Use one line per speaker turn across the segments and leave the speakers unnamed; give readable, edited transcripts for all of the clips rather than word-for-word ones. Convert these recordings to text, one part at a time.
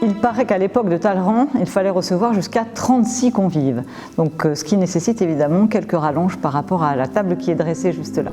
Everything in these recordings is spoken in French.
Il paraît qu'à l'époque de Talleyrand, il fallait recevoir jusqu'à 36 convives, donc ce qui nécessite évidemment quelques rallonges par rapport à la table qui est dressée juste là.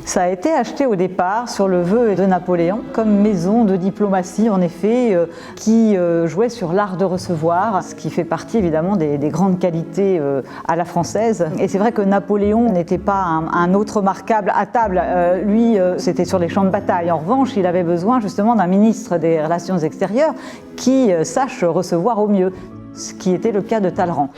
Ça a été acheté au départ sur le vœu de Napoléon comme maison de diplomatie en effet qui jouait sur l'art de recevoir, ce qui fait partie évidemment des grandes qualités à la française. Et c'est vrai que Napoléon n'était pas un autre remarquable à table, lui c'était sur les champs de bataille. En revanche, il avait besoin justement d'un ministre des Relations extérieures qui sache recevoir au mieux, ce qui était le cas de Talleyrand.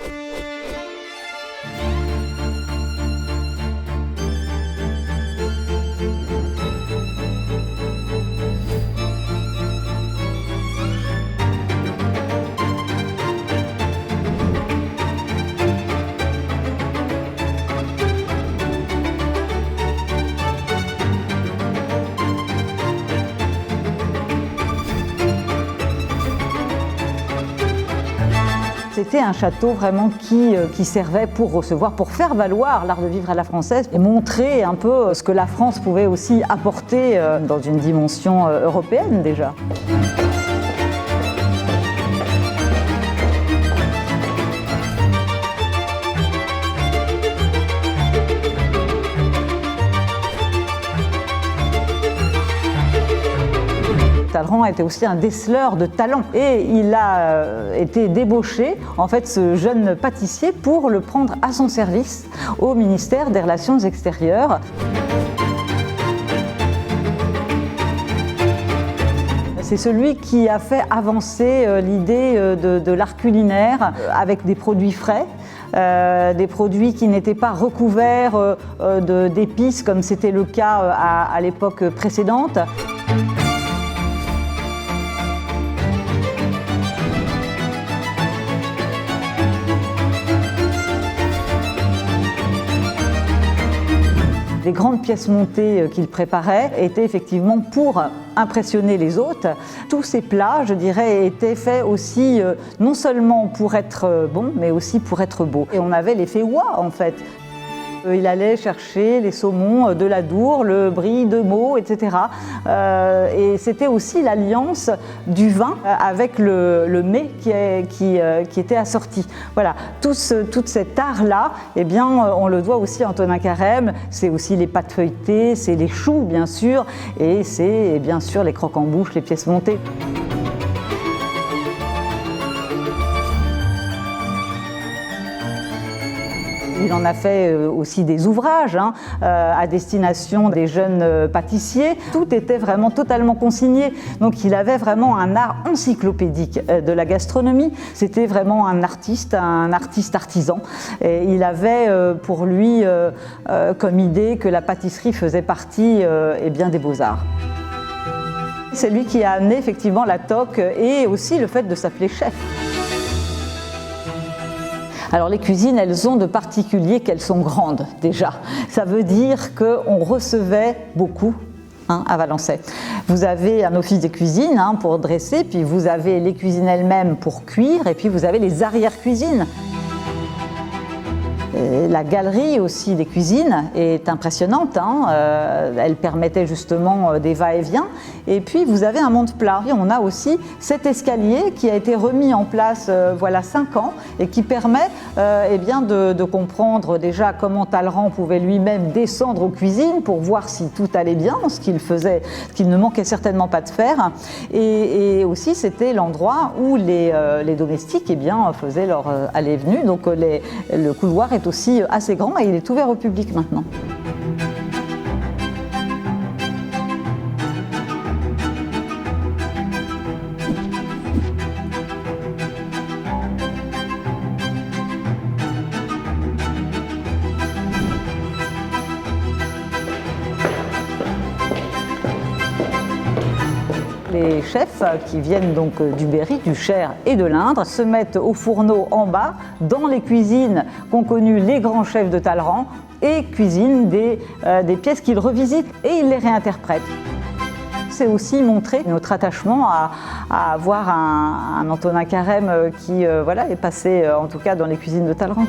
C'était un château vraiment qui servait pour recevoir, pour faire valoir l'art de vivre à la française et montrer un peu ce que la France pouvait aussi apporter dans une dimension européenne déjà. Talleyrand était aussi un déceleur de talent et il a été débauché, en fait, ce jeune pâtissier pour le prendre à son service au ministère des Relations extérieures. C'est celui qui a fait avancer l'idée de l'art culinaire avec des produits frais. Des produits qui n'étaient pas recouverts d'épices comme c'était le cas à l'époque précédente. Les grandes pièces montées qu'il préparait étaient effectivement pour impressionner les hôtes. Tous ces plats, je dirais, étaient faits aussi non seulement pour être bons, mais aussi pour être beaux. Et on avait l'effet ouah en fait. Il allait chercher les saumons de l'Adour, le brie de Meaux, etc. Et c'était aussi l'alliance du vin avec le mets qui était assorti. Voilà, tout cet art-là, eh bien, on le doit aussi à Antonin Carême. C'est aussi les pâtes feuilletées, c'est les choux, bien sûr, et c'est bien sûr les croque-en-bouche, les pièces montées. Il en a fait aussi des ouvrages à destination des jeunes pâtissiers. Tout était vraiment totalement consigné. Donc il avait vraiment un art encyclopédique de la gastronomie. C'était vraiment un artiste artisan. Et il avait pour lui comme idée que la pâtisserie faisait partie des beaux-arts. C'est lui qui a amené effectivement la toque et aussi le fait de s'appeler chef. Alors les cuisines, elles ont de particulier qu'elles sont grandes déjà. Ça veut dire qu'on recevait beaucoup à Valençay. Vous avez un office de cuisine pour dresser, puis vous avez les cuisines elles-mêmes pour cuire, et puis vous avez les arrière-cuisines. La galerie aussi des cuisines est impressionnante, elle permettait justement des va-et-vient. Et puis vous avez un monte-plat. On a aussi cet escalier qui a été remis en place voilà 5 ans et qui permet de comprendre déjà comment Talleyrand pouvait lui-même descendre aux cuisines pour voir si tout allait bien, ce qu'il ne manquait certainement pas de faire. Et aussi c'était l'endroit où les domestiques faisaient leur allée et venue. Donc le couloir est aussi assez grand et il est ouvert au public maintenant. Les chefs qui viennent donc du Berry, du Cher et de l'Indre se mettent au fourneau en bas dans les cuisines qu'ont connues les grands chefs de Talleyrand et cuisinent des pièces qu'ils revisitent et ils les réinterprètent. C'est aussi montrer notre attachement à avoir un Antonin Carême qui est passé en tout cas dans les cuisines de Talleyrand.